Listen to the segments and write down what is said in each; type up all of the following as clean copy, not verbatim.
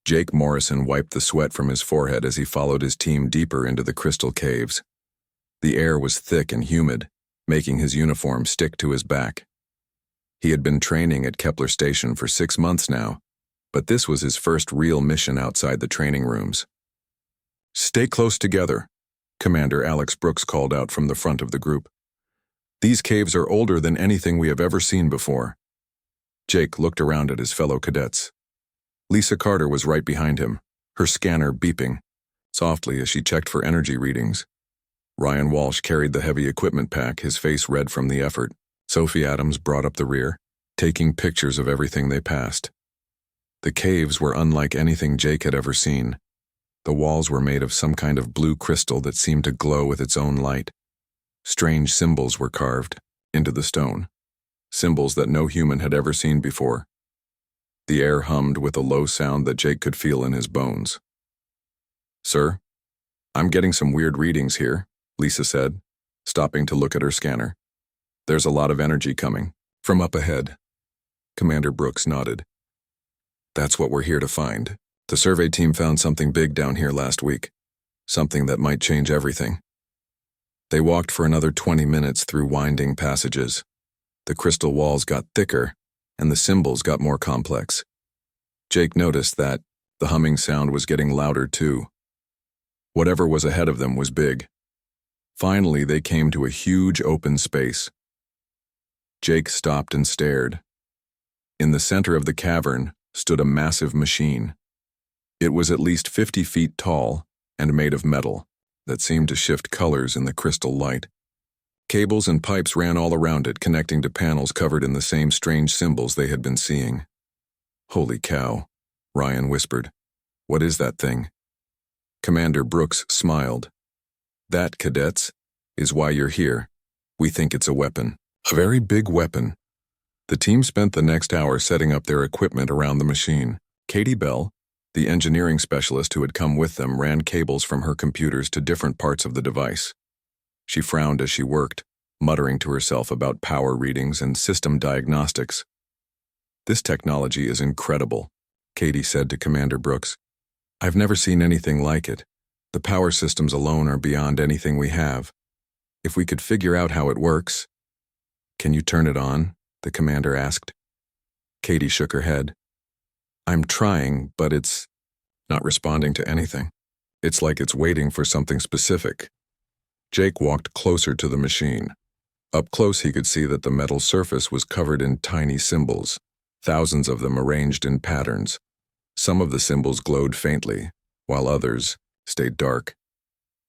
Jake Morrison wiped the sweat from his forehead as he followed his team deeper into the crystal caves. The air was thick and humid, making his uniform stick to his back. He had been training at Kepler Station for 6 months now, but this was his first real mission outside the training rooms. "Stay close together," Commander Alex Brooks called out from the front of the group. "These caves are older than anything we have ever seen before." Jake looked around at his fellow cadets. Lisa Carter was right behind him, her scanner beeping softly as she checked for energy readings. Ryan Walsh carried the heavy equipment pack, his face red from the effort. Sophie Adams brought up the rear, taking pictures of everything they passed. The caves were unlike anything Jake had ever seen. The walls were made of some kind of blue crystal that seemed to glow with its own light. Strange symbols were carved into the stone, symbols that no human had ever seen before. The air hummed with a low sound that Jake could feel in his bones. "Sir, I'm getting some weird readings here," Lisa said, stopping to look at her scanner. "There's a lot of energy coming from up ahead." Commander Brooks nodded. "That's what we're here to find. The survey team found something big down here last week, something that might change everything." They walked for another 20 minutes through winding passages. The crystal walls got thicker, and the symbols got more complex. Jake noticed that the humming sound was getting louder too. Whatever was ahead of them was big. Finally, they came to a huge open space. Jake stopped and stared. In the center of the cavern stood a massive machine. It was at least 50 feet tall and made of metal that seemed to shift colors in the crystal light. Cables and pipes ran all around it, connecting to panels covered in the same strange symbols they had been seeing. "Holy cow," Ryan whispered. "What is that thing?" Commander Brooks smiled. "That, cadets, is why you're here. We think it's a weapon. A very big weapon." The team spent the next hour setting up their equipment around the machine. Katie Bell, the engineering specialist who had come with them, ran cables from her computers to different parts of the device. She frowned as she worked, muttering to herself about power readings and system diagnostics. "This technology is incredible," Katie said to Commander Brooks. "I've never seen anything like it. The power systems alone are beyond anything we have. If we could figure out how it works." "Can you turn it on?" the commander asked. Katie shook her head. "I'm trying, but it's not responding to anything. It's like it's waiting for something specific." Jake walked closer to the machine. Up close, he could see that the metal surface was covered in tiny symbols, thousands of them arranged in patterns. Some of the symbols glowed faintly, while others stayed dark.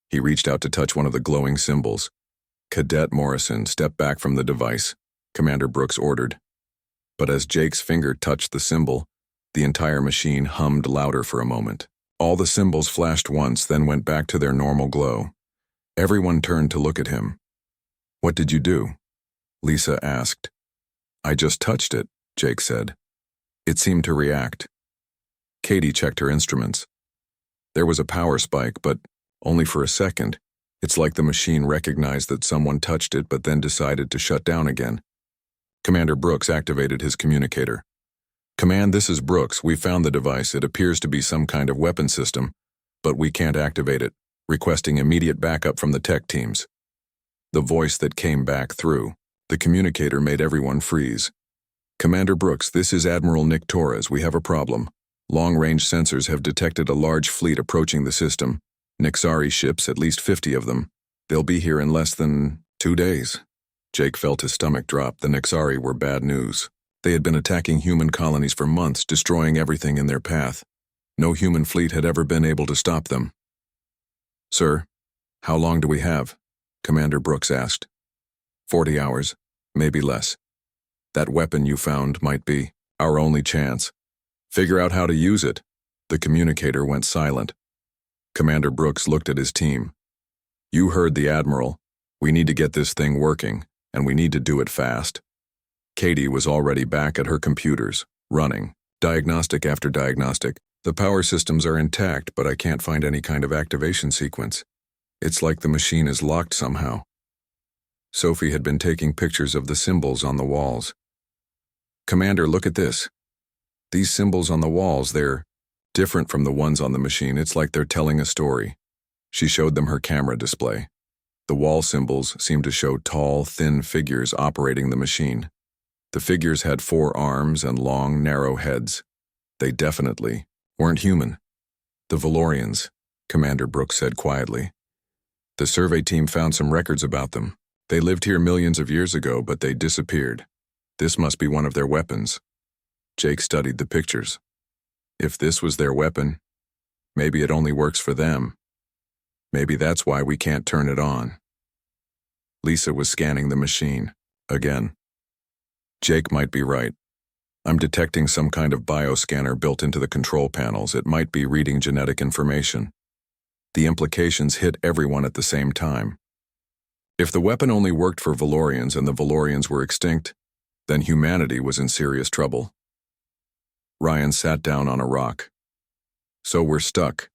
He reached out to touch one of the glowing symbols. "Cadet Morrison, step back from the device," Commander Brooks ordered. But as Jake's finger touched the symbol, the entire machine hummed louder for a moment. All the symbols flashed once, then went back to their normal glow. Everyone turned to look at him. "What did you do?" Lisa asked. "I just touched it," Jake said. "It seemed to react." Katie checked her instruments. There was a power spike, but only for a second. It's like the machine recognized that someone touched it but then decided to shut down again. Commander Brooks activated his communicator. "Command, this is Brooks. We found the device. It appears to be some kind of weapon system, but we can't activate it. Requesting immediate backup from the tech teams." The voice that came back through the communicator made everyone freeze. "Commander Brooks, this is Admiral Nick Torres. We have a problem. Long-range sensors have detected a large fleet approaching the system. Nixxari ships, at least 50 of them. They'll be here in less than 2 days. Jake felt his stomach drop. The Nixxari were bad news. They had been attacking human colonies for months, destroying everything in their path. No human fleet had ever been able to stop them. "Sir, how long do we have?" Commander Brooks asked. 40 hours, maybe less. That weapon you found might be our only chance. Figure out how to use it." The communicator went silent. Commander Brooks looked at his team. "You heard the Admiral. We need to get this thing working, and we need to do it fast." Katie was already back at her computers, running, diagnostic after diagnostic. "The power systems are intact, but I can't find any kind of activation sequence. It's like the machine is locked somehow." Sophie had been taking pictures of the symbols on the walls. "Commander, look at this. These symbols on the walls, they're Different from the ones on the machine, it's like they're telling a story. She showed them her camera display. The wall symbols seemed to show tall, thin figures operating the machine. The figures had 4 arms and long, narrow heads. They definitely weren't human. The Valorians, Commander Brooks said quietly. The survey team found some records about them. They lived here millions of years ago, but they disappeared. This must be one of their weapons. Jake studied the pictures. If this was their weapon, maybe it only works for them. Maybe that's why we can't turn it on. Lisa was scanning the machine again. Jake might be right. I'm detecting some kind of bioscanner built into the control panels. It might be reading genetic information. The implications hit everyone at the same time. If the weapon only worked for Valorians and the Valorians were extinct, then humanity was in serious trouble. Ryan sat down on a rock. So we're stuck.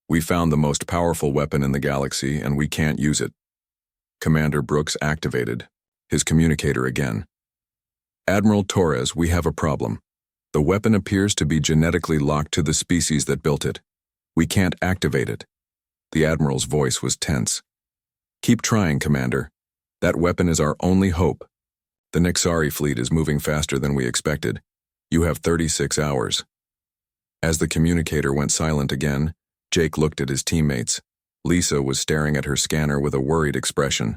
We found the most powerful weapon in the galaxy and we can't use it. Commander Brooks activated his communicator again. Admiral Torres, we have a problem. The weapon appears to be genetically locked to the species that built it. We can't activate it. The Admiral's voice was tense. Keep trying, Commander. That weapon is our only hope. The Nixxari fleet is moving faster than we expected. You have 36 hours. As the communicator went silent again, Jake looked at his teammates. Lisa was staring at her scanner with a worried expression.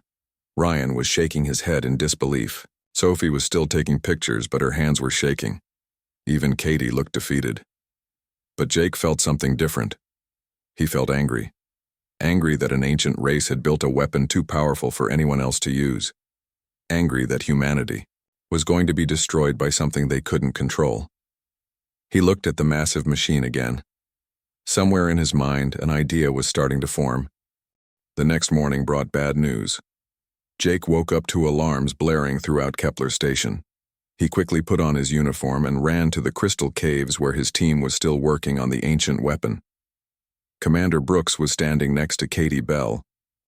Ryan was shaking his head in disbelief. Sophie was still taking pictures, but her hands were shaking. Even Katie looked defeated. But Jake felt something different. He felt angry. Angry that an ancient race had built a weapon too powerful for anyone else to use. Angry that humanity was going to be destroyed by something they couldn't control. He looked at the massive machine again. Somewhere in his mind, an idea was starting to form. The next morning brought bad news. Jake woke up to alarms blaring throughout Kepler Station. He quickly put on his uniform and ran to the crystal caves where his team was still working on the ancient weapon. Commander Brooks was standing next to Katie Bell,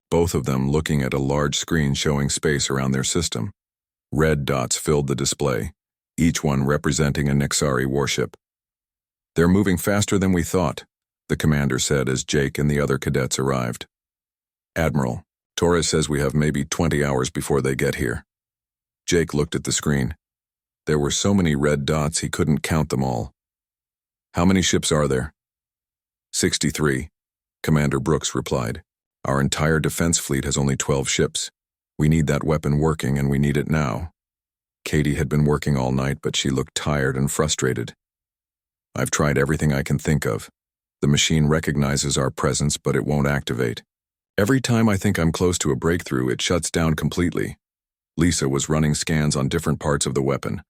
both of them looking at a large screen showing space around their system. Red dots filled the display, each one representing a Nixxari warship. They're moving faster than we thought, the commander said as Jake and the other cadets arrived. Admiral, Torres says we have maybe 20 hours before they get here. Jake looked at the screen. There were so many red dots he couldn't count them all. How many ships are there? 63, Commander Brooks replied. Our entire defense fleet has only 12 ships. We need that weapon working and we need it now. Katie had been working all night, but she looked tired and frustrated. I've tried everything I can think of. The machine recognizes our presence, but it won't activate. Every time I think I'm close to a breakthrough, it shuts down completely. Lisa was running scans on different parts of the weapon.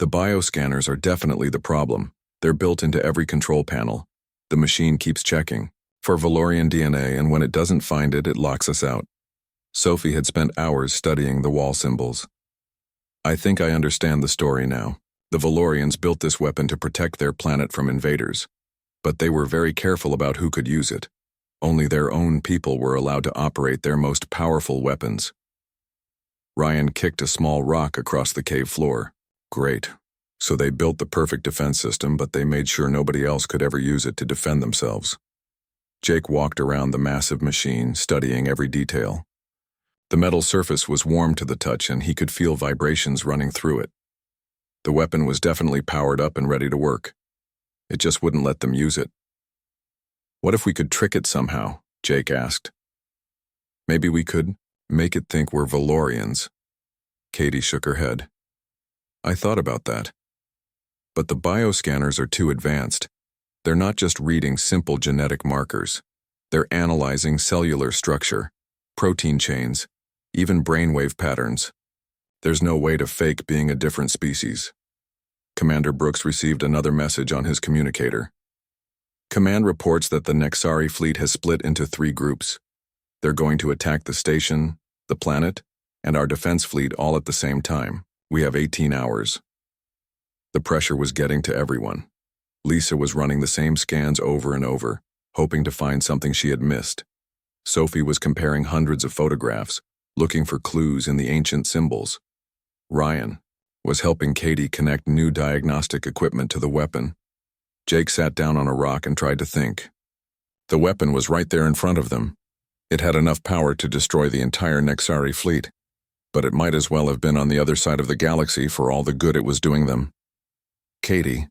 The bioscanners are definitely the problem. They're built into every control panel. The machine keeps checking for Valorian DNA, and when it doesn't find it, it locks us out. Sophie had spent hours studying the wall symbols. I think I understand the story now. The Valorians built this weapon to protect their planet from invaders, but they were very careful about who could use it. Only their own people were allowed to operate their most powerful weapons. Ryan kicked a small rock across the cave floor. Great. So they built the perfect defense system, but they made sure nobody else could ever use it to defend themselves. Jake walked around the massive machine, studying every detail. The metal surface was warm to the touch, and he could feel vibrations running through it. The weapon was definitely powered up and ready to work. It just wouldn't let them use it. What if we could trick it somehow? Jake asked. Maybe we could make it think we're Valorians. Katie shook her head. I thought about that. But the bioscanners are too advanced. They're not just reading simple genetic markers. They're analyzing cellular structure, protein chains, even brainwave patterns. There's no way to fake being a different species. Commander Brooks received another message on his communicator. Command reports that the Nixxari fleet has split into 3 groups. They're going to attack the station, the planet, and our defense fleet all at the same time. We have 18 hours. The pressure was getting to everyone. Lisa was running the same scans over and over, hoping to find something she had missed. Sophie was comparing hundreds of photographs, looking for clues in the ancient symbols. Ryan was helping Katie connect new diagnostic equipment to the weapon. Jake sat down on a rock and tried to think. The weapon was right there in front of them. It had enough power to destroy the entire Nixxari fleet, but it might as well have been on the other side of the galaxy for all the good it was doing them. Katie,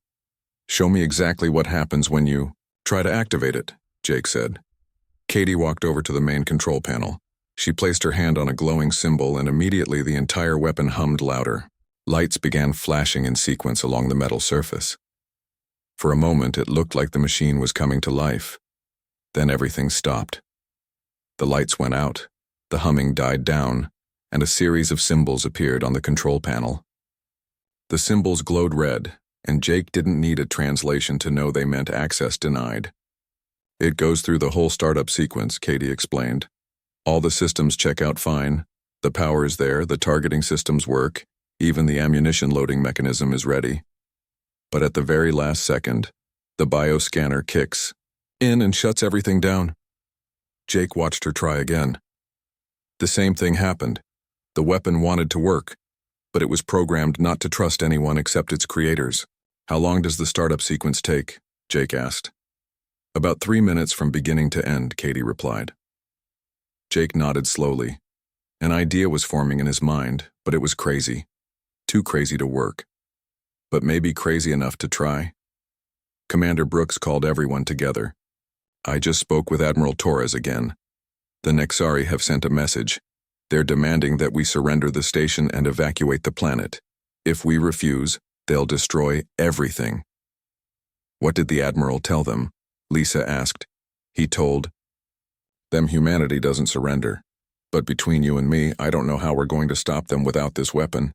show me exactly what happens when you try to activate it, Jake said. Katie walked over to the main control panel. She placed her hand on a glowing symbol, and immediately the entire weapon hummed louder. Lights began flashing in sequence along the metal surface. For a moment, it looked like the machine was coming to life. Then everything stopped. The lights went out, the humming died down, and a series of symbols appeared on the control panel. The symbols glowed red, and Jake didn't need a translation to know they meant access denied. It goes through the whole startup sequence, Katie explained. All the systems check out fine, the power is there, the targeting systems work, even the ammunition loading mechanism is ready. But at the very last second, the bioscanner kicks in and shuts everything down. Jake watched her try again. The same thing happened. The weapon wanted to work, but it was programmed not to trust anyone except its creators. How long does the startup sequence take? Jake asked. About 3 minutes from beginning to end, Katie replied. Jake nodded slowly. An idea was forming in his mind, but it was crazy. Too crazy to work. But maybe crazy enough to try. Commander Brooks called everyone together. I just spoke with Admiral Torres again. The Nixxari have sent a message. They're demanding that we surrender the station and evacuate the planet. If we refuse, they'll destroy everything. What did the Admiral tell them? Lisa asked. He told them humanity doesn't surrender. But between you and me, I don't know how we're going to stop them without this weapon.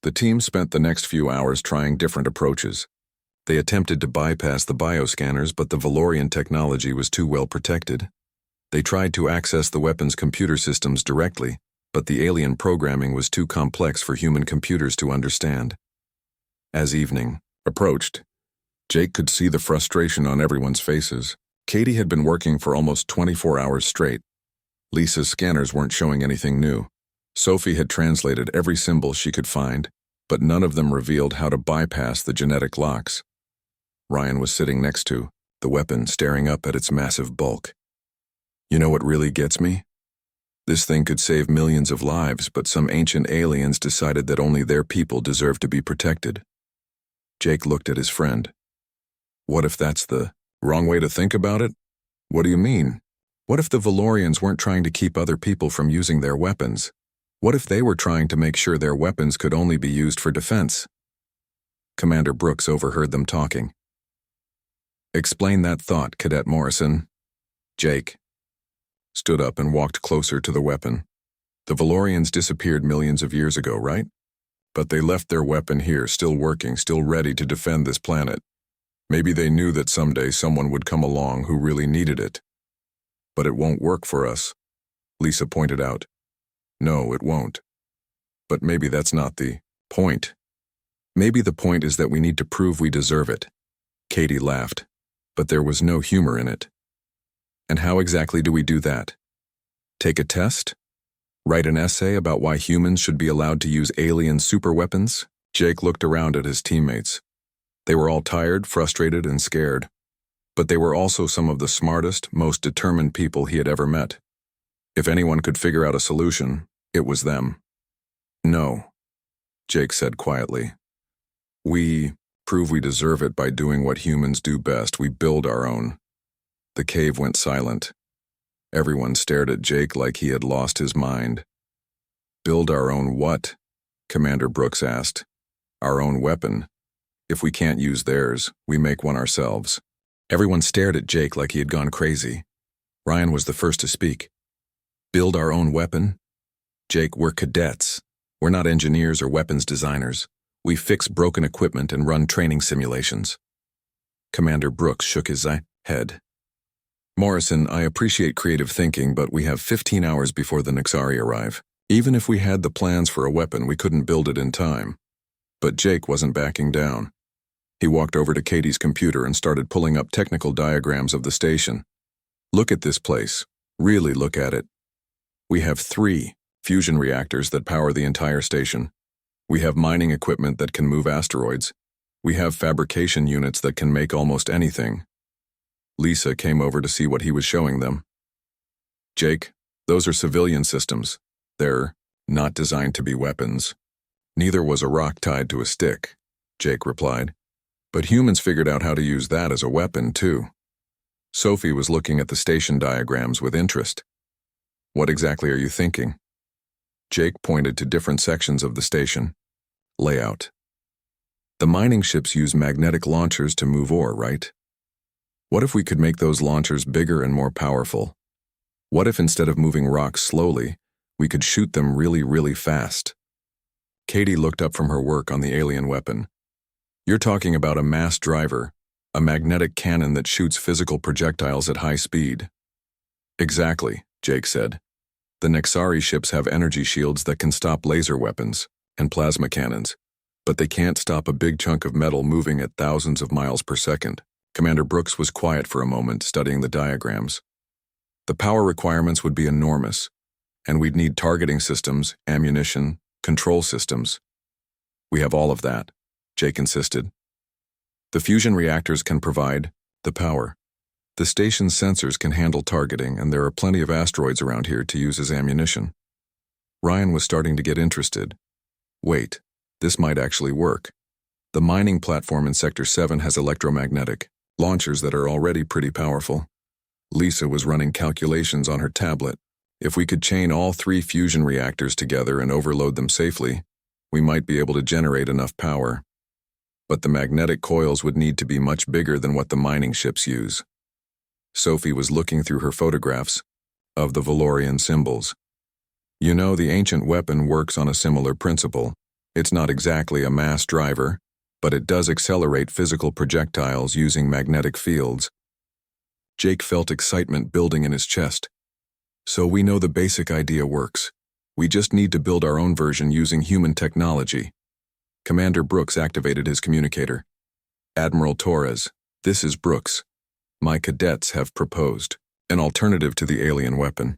The team spent the next few hours trying different approaches. They attempted to bypass the bioscanners, but the Valorian technology was too well protected. They tried to access the weapon's computer systems directly, but the alien programming was too complex for human computers to understand. As evening approached, Jake could see the frustration on everyone's faces. Katie had been working for almost 24 hours straight. Lisa's scanners weren't showing anything new. Sophie had translated every symbol she could find, but none of them revealed how to bypass the genetic locks. Ryan was sitting next to the weapon, staring up at its massive bulk. You know what really gets me? This thing could save millions of lives, but some ancient aliens decided that only their people deserve to be protected. Jake looked at his friend. What if that's the wrong way to think about it? What do you mean? What if the Valorians weren't trying to keep other people from using their weapons? What if they were trying to make sure their weapons could only be used for defense? Commander Brooks overheard them talking. Explain that thought, Cadet Morrison. Jake stood up and walked closer to the weapon. The Valorians disappeared millions of years ago, right? But they left their weapon here, still working, still ready to defend this planet. Maybe they knew that someday someone would come along who really needed it. But it won't work for us, Lisa pointed out. No, it won't. But maybe that's not the point. Maybe the point is that we need to prove we deserve it. Katie laughed, but there was no humor in it. And how exactly do we do that? Take a test? Write an essay about why humans should be allowed to use alien superweapons? Jake looked around at his teammates. They were all tired, frustrated, and scared. But they were also some of the smartest, most determined people he had ever met. If anyone could figure out a solution, it was them. No, Jake said quietly. We prove we deserve it by doing what humans do best. We build our own. The cave went silent. Everyone stared at Jake like he had lost his mind. Build our own what? Commander Brooks asked. Our own weapon. If we can't use theirs, we make one ourselves. Everyone stared at Jake like he had gone crazy. Ryan was the first to speak. Build our own weapon? Jake, we're cadets. We're not engineers or weapons designers. We fix broken equipment and run training simulations. Commander Brooks shook his head. Morrison, I appreciate creative thinking, but we have 15 hours before the Nixxari arrive. Even if we had the plans for a weapon, we couldn't build it in time. But Jake wasn't backing down. He walked over to Katie's computer and started pulling up technical diagrams of the station. Look at this place. Really look at it. We have 3 fusion reactors that power the entire station. We have mining equipment that can move asteroids. We have fabrication units that can make almost anything. Lisa came over to see what he was showing them. Jake, those are civilian systems. They're not designed to be weapons. Neither was a rock tied to a stick, Jake replied. But humans figured out how to use that as a weapon, too. Sophie was looking at the station diagrams with interest. What exactly are you thinking? Jake pointed to different sections of the station. Layout. The mining ships use magnetic launchers to move ore, right? What if we could make those launchers bigger and more powerful? What if instead of moving rocks slowly, we could shoot them really, really fast? Katie looked up from her work on the alien weapon. You're talking about a mass driver, a magnetic cannon that shoots physical projectiles at high speed. Exactly, Jake said. The Nixxari ships have energy shields that can stop laser weapons and plasma cannons, but they can't stop a big chunk of metal moving at thousands of miles per second. Commander Brooks was quiet for a moment, studying the diagrams. The power requirements would be enormous, and we'd need targeting systems, ammunition, control systems. We have all of that, Jake insisted. The fusion reactors can provide the power. The station's sensors can handle targeting, and there are plenty of asteroids around here to use as ammunition. Ryan was starting to get interested. Wait, this might actually work. The mining platform in Sector 7 has electromagnetic launchers that are already pretty powerful. Lisa was running calculations on her tablet. If we could chain all 3 fusion reactors together and overload them safely, we might be able to generate enough power. But the magnetic coils would need to be much bigger than what the mining ships use. Sophie was looking through her photographs of the Valorian symbols. You know, the ancient weapon works on a similar principle. It's not exactly a mass driver, but it does accelerate physical projectiles using magnetic fields. Jake felt excitement building in his chest. So we know the basic idea works. We just need to build our own version using human technology. Commander Brooks activated his communicator. Admiral Torres, this is Brooks. My cadets have proposed an alternative to the alien weapon.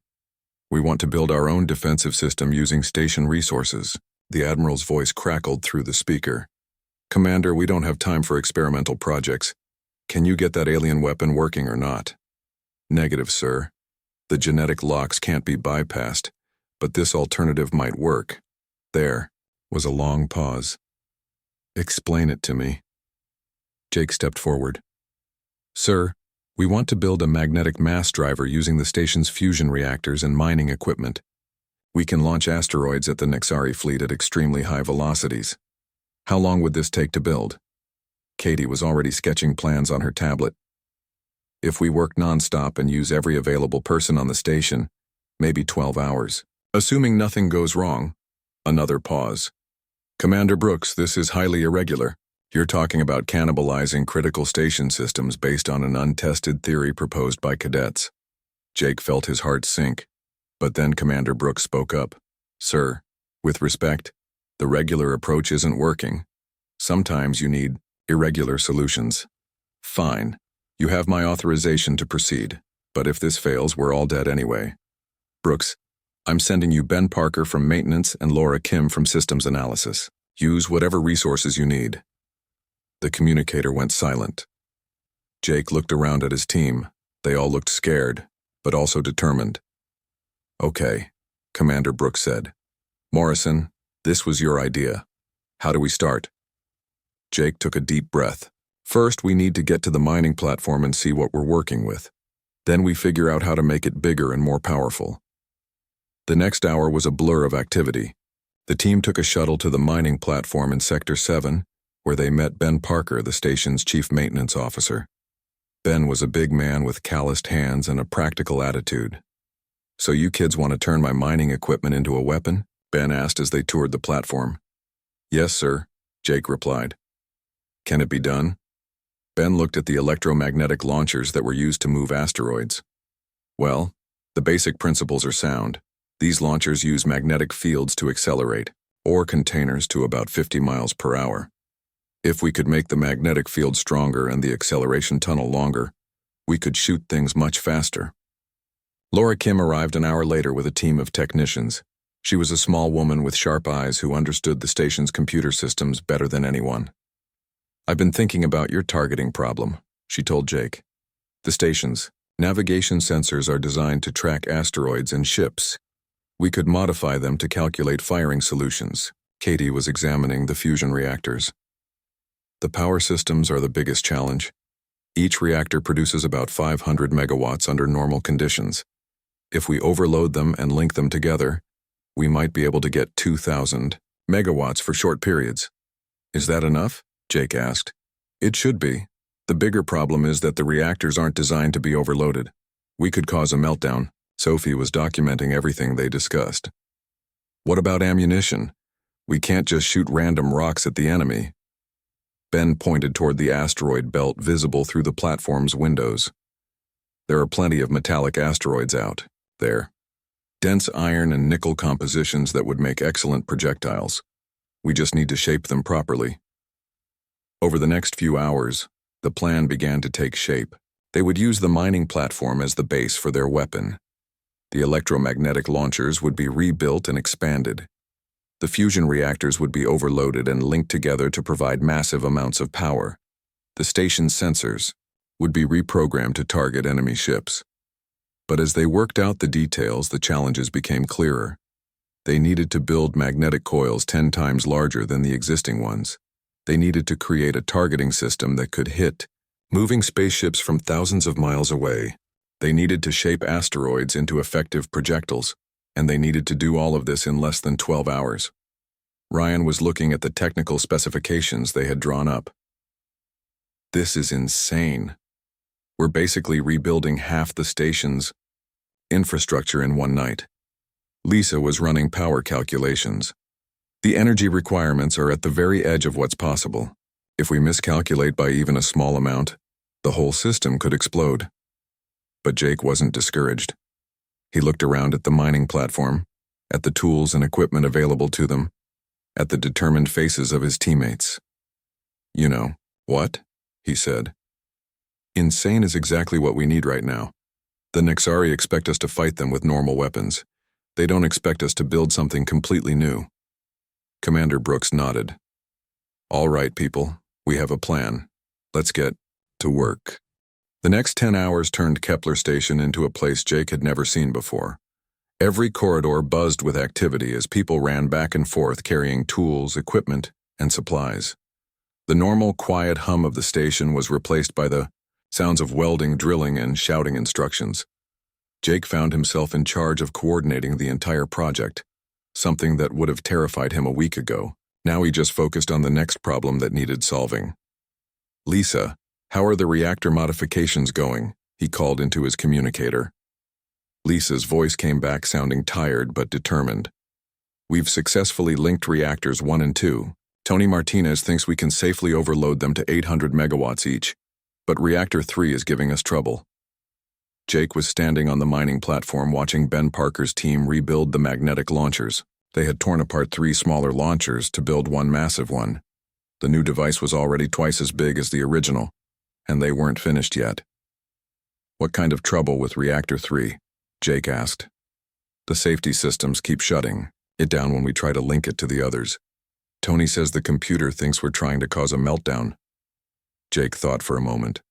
We want to build our own defensive system using station resources. The Admiral's voice crackled through the speaker. Commander, we don't have time for experimental projects. Can you get that alien weapon working or not? Negative, sir. The genetic locks can't be bypassed, but this alternative might work. There was a long pause. Explain it to me. Jake stepped forward. Sir, we want to build a magnetic mass driver using the station's fusion reactors and mining equipment. We can launch asteroids at the Nixxari fleet at extremely high velocities. How long would this take to build? Katie was already sketching plans on her tablet. If we work non-stop and use every available person on the station, maybe 12 hours. Assuming nothing goes wrong. Another pause. Commander Brooks, this is highly irregular. You're talking about cannibalizing critical station systems based on an untested theory proposed by cadets. Jake felt his heart sink, but then Commander Brooks spoke up. Sir, with respect, the regular approach isn't working. Sometimes you need irregular solutions. Fine. You have my authorization to proceed, but if this fails, we're all dead anyway. Brooks, I'm sending you Ben Parker from Maintenance and Laura Kim from Systems Analysis. Use whatever resources you need. The communicator went silent. Jake looked around at his team. They all looked scared, but also determined. Okay, Commander Brooks said. Morrison, this was your idea. How do we start? Jake took a deep breath. First, we need to get to the mining platform and see what we're working with. Then we figure out how to make it bigger and more powerful. The next hour was a blur of activity. The team took a shuttle to the mining platform in Sector 7, where they met Ben Parker, the station's chief maintenance officer. Ben was a big man with calloused hands and a practical attitude. So you kids want to turn my mining equipment into a weapon? Ben asked as they toured the platform. Yes, sir, Jake replied. Can it be done? Ben looked at the electromagnetic launchers that were used to move asteroids. Well, the basic principles are sound. These launchers use magnetic fields to accelerate, ore containers to about 50 miles per hour. If we could make the magnetic field stronger and the acceleration tunnel longer, we could shoot things much faster. Laura Kim arrived an hour later with a team of technicians. She was a small woman with sharp eyes who understood the station's computer systems better than anyone. I've been thinking about your targeting problem, she told Jake. The station's navigation sensors are designed to track asteroids and ships. We could modify them to calculate firing solutions. Katie was examining the fusion reactors. The power systems are the biggest challenge. Each reactor produces about 500 megawatts under normal conditions. If we overload them and link them together, we might be able to get 2,000 megawatts for short periods. Is that enough? Jake asked. It should be. The bigger problem is that the reactors aren't designed to be overloaded. We could cause a meltdown. Sophie was documenting everything they discussed. What about ammunition? We can't just shoot random rocks at the enemy. Ben pointed toward the asteroid belt visible through the platform's windows. There are plenty of metallic asteroids out there. Dense iron and nickel compositions that would make excellent projectiles. We just need to shape them properly. Over the next few hours, the plan began to take shape. They would use the mining platform as the base for their weapon. The electromagnetic launchers would be rebuilt and expanded. The fusion reactors would be overloaded and linked together to provide massive amounts of power. The station's sensors would be reprogrammed to target enemy ships. But as they worked out the details, the challenges became clearer. They needed to build magnetic coils 10 times larger than the existing ones. They needed to create a targeting system that could hit moving spaceships from thousands of miles away. They needed to shape asteroids into effective projectiles, and they needed to do all of this in less than 12 hours. Ryan was looking at the technical specifications they had drawn up. This is insane. We're basically rebuilding half the station's infrastructure in one night. Lisa was running power calculations. The energy requirements are at the very edge of what's possible. If we miscalculate by even a small amount, the whole system could explode. But Jake wasn't discouraged. He looked around at the mining platform, at the tools and equipment available to them, at the determined faces of his teammates. You know, what? He said. Insane is exactly what we need right now. The Nixxari expect us to fight them with normal weapons. They don't expect us to build something completely new. Commander Brooks nodded. All right, people, we have a plan. Let's get to work. The next 10 hours turned Kepler Station into a place Jake had never seen before. Every corridor buzzed with activity as people ran back and forth carrying tools, equipment, and supplies. The normal, quiet hum of the station was replaced by the sounds of welding, drilling, and shouting instructions. Jake found himself in charge of coordinating the entire project, something that would have terrified him a week ago. Now he just focused on the next problem that needed solving. Lisa, how are the reactor modifications going? He called into his communicator. Lisa's voice came back sounding tired but determined. We've successfully linked reactors 1 and 2. Tony Martinez thinks we can safely overload them to 800 megawatts each, but reactor 3 is giving us trouble. Jake was standing on the mining platform watching Ben Parker's team rebuild the magnetic launchers. They had torn apart 3 smaller launchers to build one massive one. The new device was already twice as big as the original, and they weren't finished yet. What kind of trouble with reactor 3? Jake asked. The safety systems keep shutting it down when we try to link it to the others. Tony says the computer thinks we're trying to cause a meltdown. Jake thought for a moment.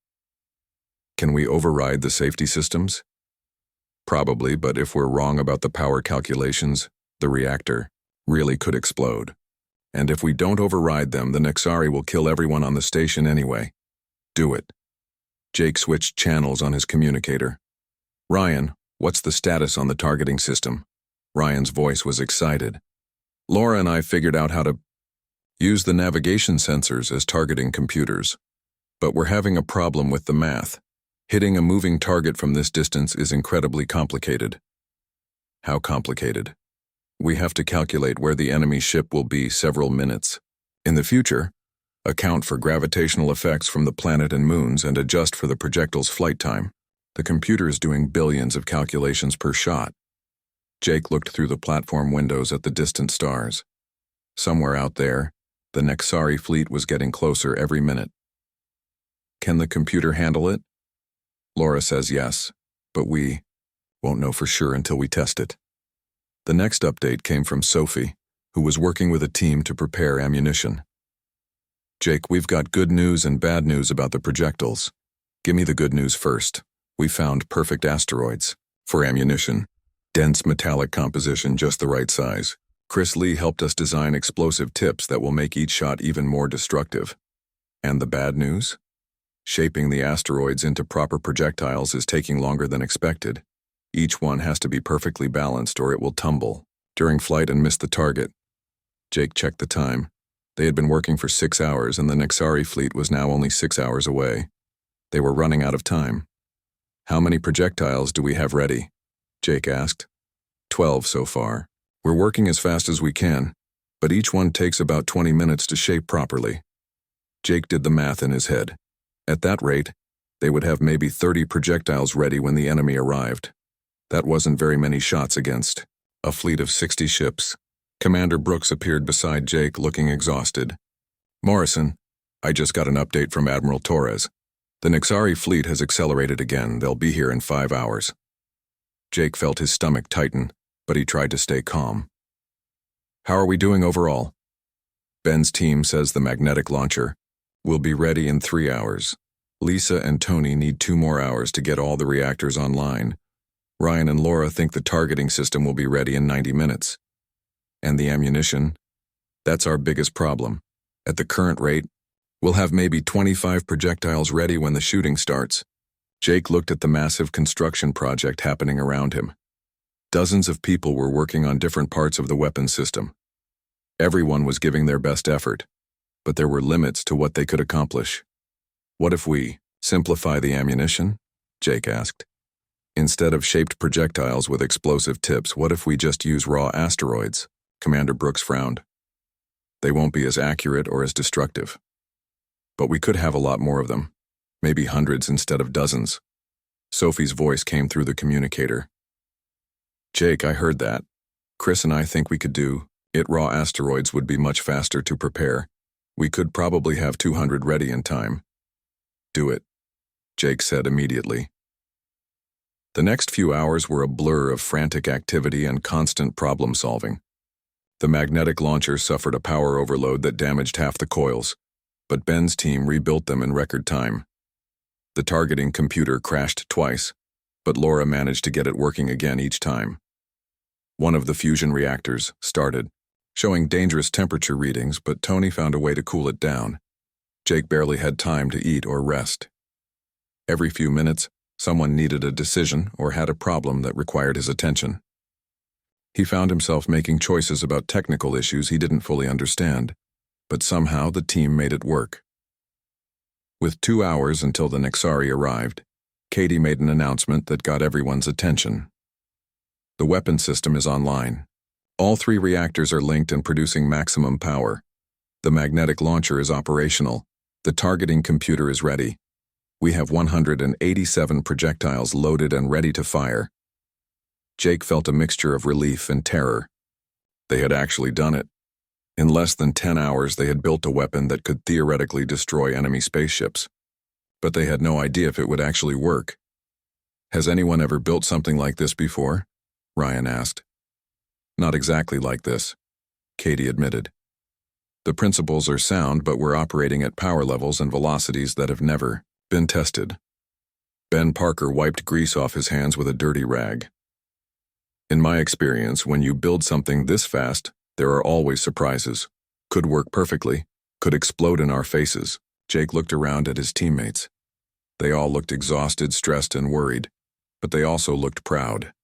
Can we override the safety systems? Probably, but if we're wrong about the power calculations, the reactor really could explode. And if we don't override them, the Nixxari will kill everyone on the station anyway. Do it. Jake switched channels on his communicator. Ryan, what's the status on the targeting system? Ryan's voice was excited. Laura and I figured out how to use the navigation sensors as targeting computers. But we're having a problem with the math. Hitting a moving target from this distance is incredibly complicated. How complicated? We have to calculate where the enemy ship will be several minutes. In the future, account for gravitational effects from the planet and moons and adjust for the projectile's flight time. The computer is doing billions of calculations per shot. Jake looked through the platform windows at the distant stars. Somewhere out there, the Nixxari fleet was getting closer every minute. Can the computer handle it? Laura says yes, but we won't know for sure until we test it. The next update came from Sophie, who was working with a team to prepare ammunition. Jake, we've got good news and bad news about the projectiles. Give me the good news first. We found perfect asteroids. For ammunition. Dense metallic composition just the right size. Chris Lee helped us design explosive tips that will make each shot even more destructive. And the bad news? Shaping the asteroids into proper projectiles is taking longer than expected. Each one has to be perfectly balanced or it will tumble during flight and miss the target. Jake checked the time. They had been working for 6 hours and the Nixxari fleet was now only 6 hours away. They were running out of time. How many projectiles do we have ready? Jake asked. 12 so far. We're working as fast as we can, but each one takes about 20 minutes to shape properly. Jake did the math in his head. At that rate, they would have maybe 30 projectiles ready when the enemy arrived. That wasn't very many shots against a fleet of 60 ships. Commander Brooks appeared beside Jake, looking exhausted. Morrison, I just got an update from Admiral Torres. The Nixxari fleet has accelerated again. They'll be here in 5 hours. Jake felt his stomach tighten, but he tried to stay calm. How are we doing overall? Ben's team says the magnetic launcher will be ready in 3 hours. Lisa and Tony need 2 more hours to get all the reactors online. Ryan and Laura think the targeting system will be ready in 90 minutes. And the ammunition? That's our biggest problem. At the current rate, we'll have maybe 25 projectiles ready when the shooting starts. Jake looked at the massive construction project happening around him. Dozens of people were working on different parts of the weapon system. Everyone was giving their best effort, but there were limits to what they could accomplish. What if we simplify the ammunition? Jake asked. Instead of shaped projectiles with explosive tips, what if we just use raw asteroids? Commander Brooks frowned. They won't be as accurate or as destructive. But we could have a lot more of them. Maybe hundreds instead of dozens. Sophie's voice came through the communicator. Jake, I heard that. Chris and I think we could do it. Raw asteroids would be much faster to prepare. We could probably have 200 ready in time. Do it, Jake said immediately. The next few hours were a blur of frantic activity and constant problem-solving. The magnetic launcher suffered a power overload that damaged half the coils, but Ben's team rebuilt them in record time. The targeting computer crashed twice, but Laura managed to get it working again each time. One of the fusion reactors started, showing dangerous temperature readings, but Tony found a way to cool it down. Jake barely had time to eat or rest. Every few minutes, someone needed a decision or had a problem that required his attention. He found himself making choices about technical issues he didn't fully understand, but somehow the team made it work. With 2 hours until the Nixxari arrived, Katie made an announcement that got everyone's attention. The weapon system is online. All 3 reactors are linked and producing maximum power. The magnetic launcher is operational. The targeting computer is ready. We have 187 projectiles loaded and ready to fire. Jake felt a mixture of relief and terror. They had actually done it. In less than 10 hours, they had built a weapon that could theoretically destroy enemy spaceships. But they had no idea if it would actually work. Has anyone ever built something like this before? Ryan asked. Not exactly like this, Katie admitted. The principles are sound, but we're operating at power levels and velocities that have never been tested. Ben Parker wiped grease off his hands with a dirty rag. In my experience, when you build something this fast, there are always surprises. Could work perfectly, could explode in our faces. Jake looked around at his teammates. They all looked exhausted, stressed, and worried, but they also looked proud.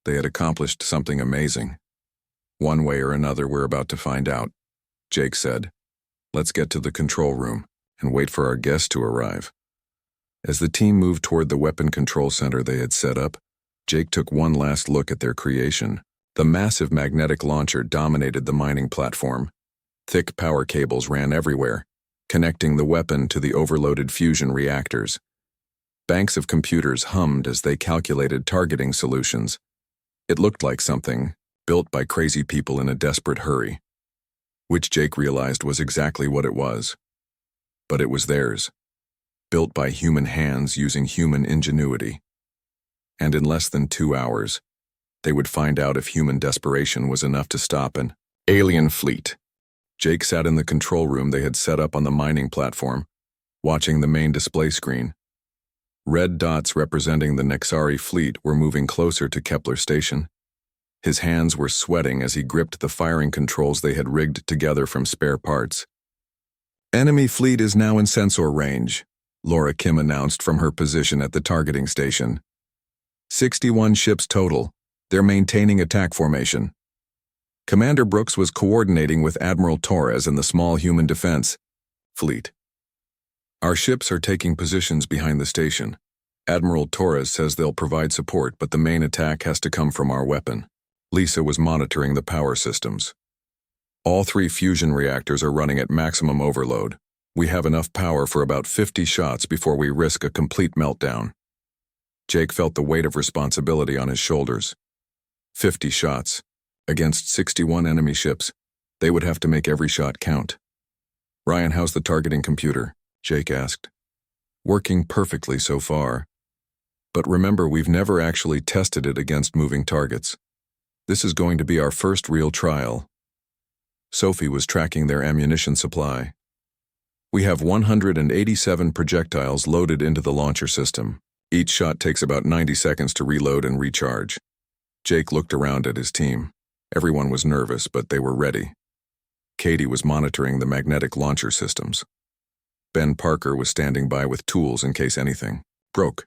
They had accomplished something amazing. One way or another, we're about to find out, Jake said. Let's get to the control room and wait for our guests to arrive. As the team moved toward the weapon control center they had set up, Jake took one last look at their creation. The massive magnetic launcher dominated the mining platform. Thick power cables ran everywhere, connecting the weapon to the overloaded fusion reactors. Banks of computers hummed as they calculated targeting solutions. It looked like something built by crazy people in a desperate hurry, which Jake realized was exactly what it was. But it was theirs, built by human hands using human ingenuity. And in less than 2 hours, they would find out if human desperation was enough to stop an alien fleet. Jake sat in the control room they had set up on the mining platform, watching the main display screen. Red dots representing the Nixxari fleet were moving closer to Kepler Station. His hands were sweating as he gripped the firing controls they had rigged together from spare parts. "Enemy fleet is now in sensor range," Laura Kim announced from her position at the targeting station. 61 ships total. They're maintaining attack formation. Commander Brooks was coordinating with Admiral Torres and the small human defense fleet. "Our ships are taking positions behind the station. Admiral Torres says they'll provide support, but the main attack has to come from our weapon." Lisa was monitoring the power systems. "All 3 fusion reactors are running at maximum overload. We have enough power for about 50 shots before we risk a complete meltdown." Jake felt the weight of responsibility on his shoulders. 50 shots. Against 61 enemy ships, they would have to make every shot count. "Ryan, how's the targeting computer?" Jake asked. "Working perfectly so far. But remember, we've never actually tested it against moving targets. This is going to be our first real trial." Sophie was tracking their ammunition supply. "We have 187 projectiles loaded into the launcher system. Each shot takes about 90 seconds to reload and recharge." Jake looked around at his team. Everyone was nervous, but they were ready. Katie was monitoring the magnetic launcher systems. Ben Parker was standing by with tools in case anything broke.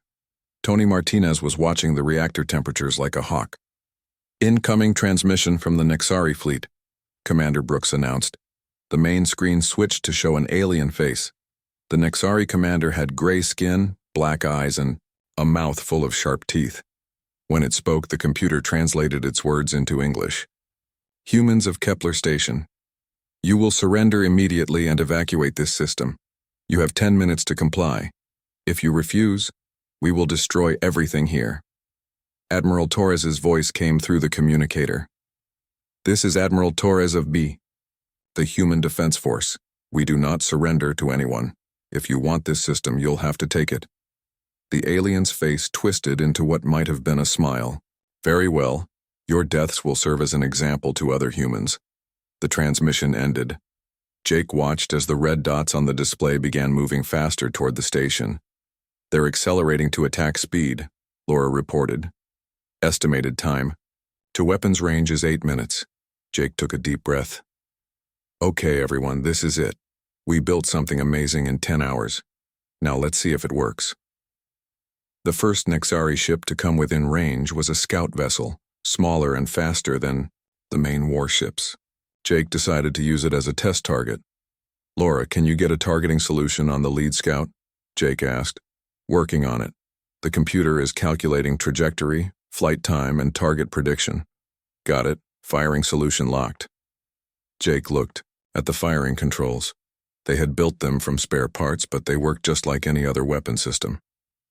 Tony Martinez was watching the reactor temperatures like a hawk. "Incoming transmission from the Nixxari fleet," Commander Brooks announced. The main screen switched to show an alien face. The Nixxari commander had gray skin, black eyes, and a mouth full of sharp teeth. When it spoke, the computer translated its words into English. "Humans of Kepler Station, you will surrender immediately and evacuate this system. You have 10 minutes to comply. If you refuse, we will destroy everything here." Admiral Torres's voice came through the communicator. "This is Admiral Torres of B, the Human Defense Force. We do not surrender to anyone. If you want this system, you'll have to take it." The alien's face twisted into what might have been a smile. "Very well. Your deaths will serve as an example to other humans." The transmission ended. Jake watched as the red dots on the display began moving faster toward the station. "They're accelerating to attack speed," Laura reported. "Estimated time to weapons range is 8 minutes. Jake took a deep breath. "Okay, everyone, this is it. We built something amazing in 10 hours. Now let's see if it works." The first Nixxari ship to come within range was a scout vessel, smaller and faster than the main warships. Jake decided to use it as a test target. "Laura, can you get a targeting solution on the lead scout?" Jake asked. "Working on it. The computer is calculating trajectory, flight time, and target prediction." "Got it. Firing solution locked." Jake looked at the firing controls. They had built them from spare parts, but they worked just like any other weapon system.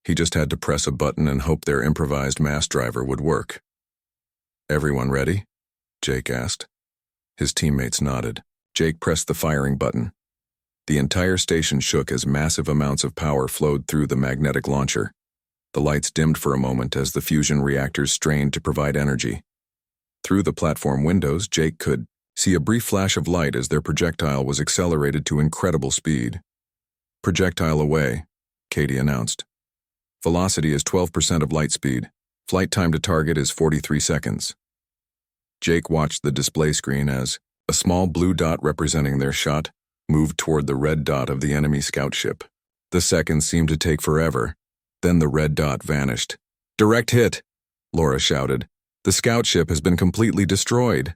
He just had to press a button and hope their improvised mass driver would work. "Everyone ready?" Jake asked. His teammates nodded. Jake pressed the firing button. The entire station shook as massive amounts of power flowed through the magnetic launcher. The lights dimmed for a moment as the fusion reactors strained to provide energy. Through the platform windows, Jake could see a brief flash of light as their projectile was accelerated to incredible speed. "Projectile away," Katie announced. "Velocity is 12% of light speed. Flight time to target is 43 seconds. Jake watched the display screen as a small blue dot representing their shot moved toward the red dot of the enemy scout ship. The seconds seemed to take forever. Then the red dot vanished. "Direct hit!" Laura shouted. "The scout ship has been completely destroyed."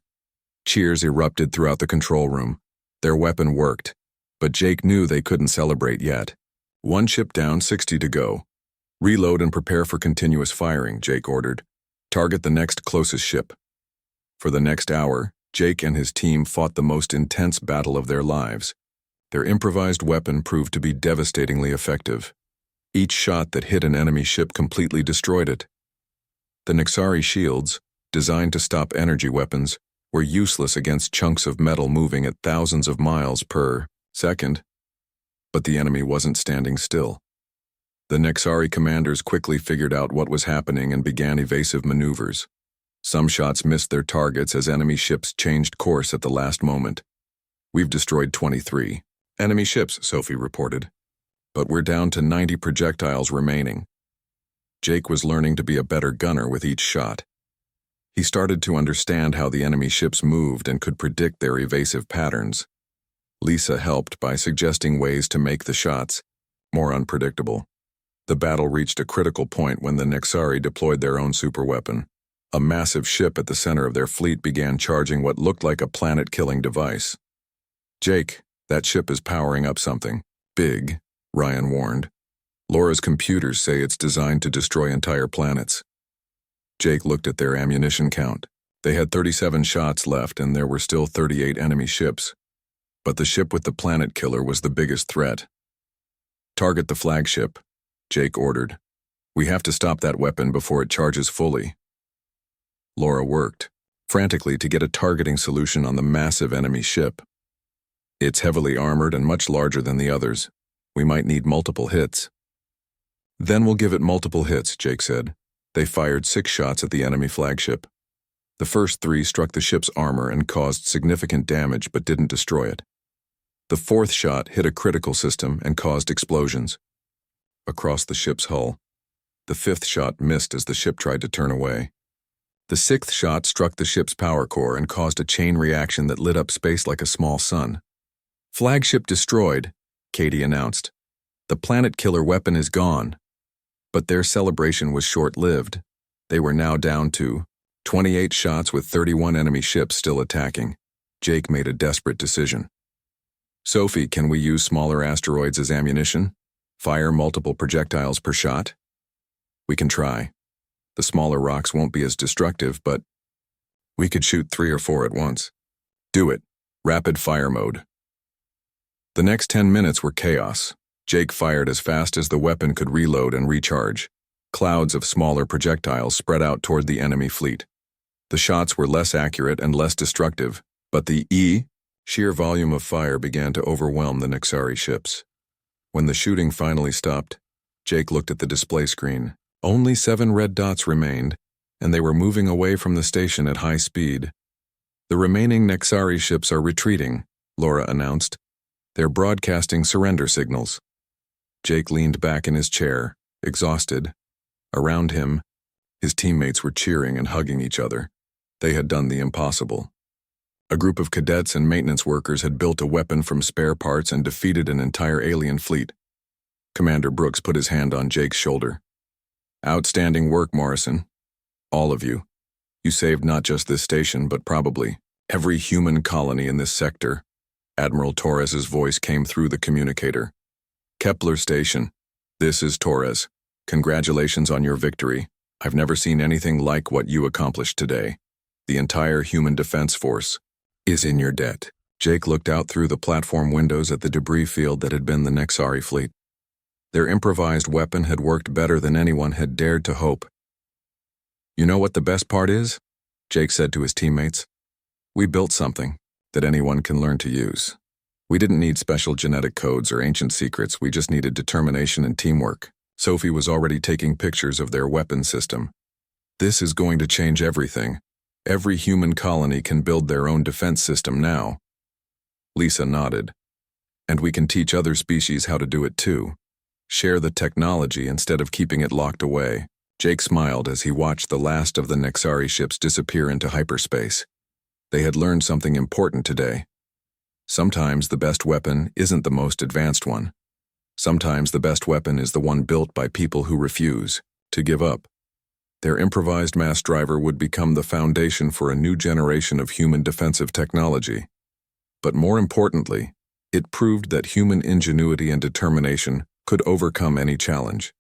Cheers erupted throughout the control room. Their weapon worked, but Jake knew they couldn't celebrate yet. "One ship down, 60 to go. Reload and prepare for continuous firing," Jake ordered. "Target the next closest ship." For the next hour, Jake and his team fought the most intense battle of their lives. Their improvised weapon proved to be devastatingly effective. Each shot that hit an enemy ship completely destroyed it. The Nixxari shields, designed to stop energy weapons, were useless against chunks of metal moving at thousands of miles per second. But the enemy wasn't standing still. The Nixxari commanders quickly figured out what was happening and began evasive maneuvers. Some shots missed their targets as enemy ships changed course at the last moment. We've destroyed 23 enemy ships, Sophie reported. But we're down to 90 projectiles remaining. Jake was learning to be a better gunner with each shot. He started to understand how the enemy ships moved and could predict their evasive patterns. Lisa helped by suggesting ways to make the shots more unpredictable. The battle reached a critical point when the Nixxari deployed their own superweapon. A massive ship at the center of their fleet began charging what looked like a planet-killing device. Jake, that ship is powering up something big, Ryan warned. Laura's computers say it's designed to destroy entire planets. Jake looked at their ammunition count. They had 37 shots left and there were still 38 enemy ships. But the ship with the planet killer was the biggest threat. Target the flagship, Jake ordered. We have to stop that weapon before it charges fully. Laura worked frantically to get a targeting solution on the massive enemy ship. It's heavily armored and much larger than the others. We might need multiple hits. Then we'll give it multiple hits, Jake said. They fired 6 shots at the enemy flagship. The first 3 struck the ship's armor and caused significant damage but didn't destroy it. The 4th shot hit a critical system and caused explosions across the ship's hull. The 5th shot missed as the ship tried to turn away. The 6th shot struck the ship's power core and caused a chain reaction that lit up space like a small sun. Flagship destroyed, Katie announced. The planet killer weapon is gone. But their celebration was short-lived. They were now down to 28 shots with 31 enemy ships still attacking. Jake made a desperate decision. Sophie, can we use smaller asteroids as ammunition? Fire multiple projectiles per shot? We can try. The smaller rocks won't be as destructive, but we could shoot 3 or 4 at once. Do it. Rapid fire mode. The next 10 minutes were chaos. Jake fired as fast as the weapon could reload and recharge. Clouds of smaller projectiles spread out toward the enemy fleet. The shots were less accurate and less destructive, but the sheer volume of fire began to overwhelm the Nixxari ships. When the shooting finally stopped, Jake looked at the display screen. Only 7 red dots remained, and they were moving away from the station at high speed. The remaining Nixxari ships are retreating, Laura announced. They're broadcasting surrender signals. Jake leaned back in his chair, exhausted. Around him, his teammates were cheering and hugging each other. They had done the impossible. A group of cadets and maintenance workers had built a weapon from spare parts and defeated an entire alien fleet. Commander Brooks put his hand on Jake's shoulder. Outstanding work, Morrison. All of you. You saved not just this station, but probably every human colony in this sector. Admiral Torres's voice came through the communicator. Kepler Station, this is Torres. Congratulations on your victory. I've never seen anything like what you accomplished today. The entire human defense force is in your debt. Jake looked out through the platform windows at the debris field that had been the Nixxari fleet. Their improvised weapon had worked better than anyone had dared to hope. You know what the best part is? Jake said to his teammates. We built something that anyone can learn to use. We didn't need special genetic codes or ancient secrets, we just needed determination and teamwork. Sophie was already taking pictures of their weapon system. This is going to change everything. Every human colony can build their own defense system now. Lisa nodded. And we can teach other species how to do it too. Share the technology instead of keeping it locked away. Jake smiled as he watched the last of the Nixxari ships disappear into hyperspace. They had learned something important today. Sometimes the best weapon isn't the most advanced one. Sometimes the best weapon is the one built by people who refuse to give up. Their improvised mass driver would become the foundation for a new generation of human defensive technology. But more importantly, it proved that human ingenuity and determination could overcome any challenge.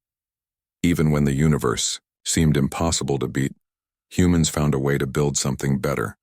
Even when the universe seemed impossible to beat, humans found a way to build something better.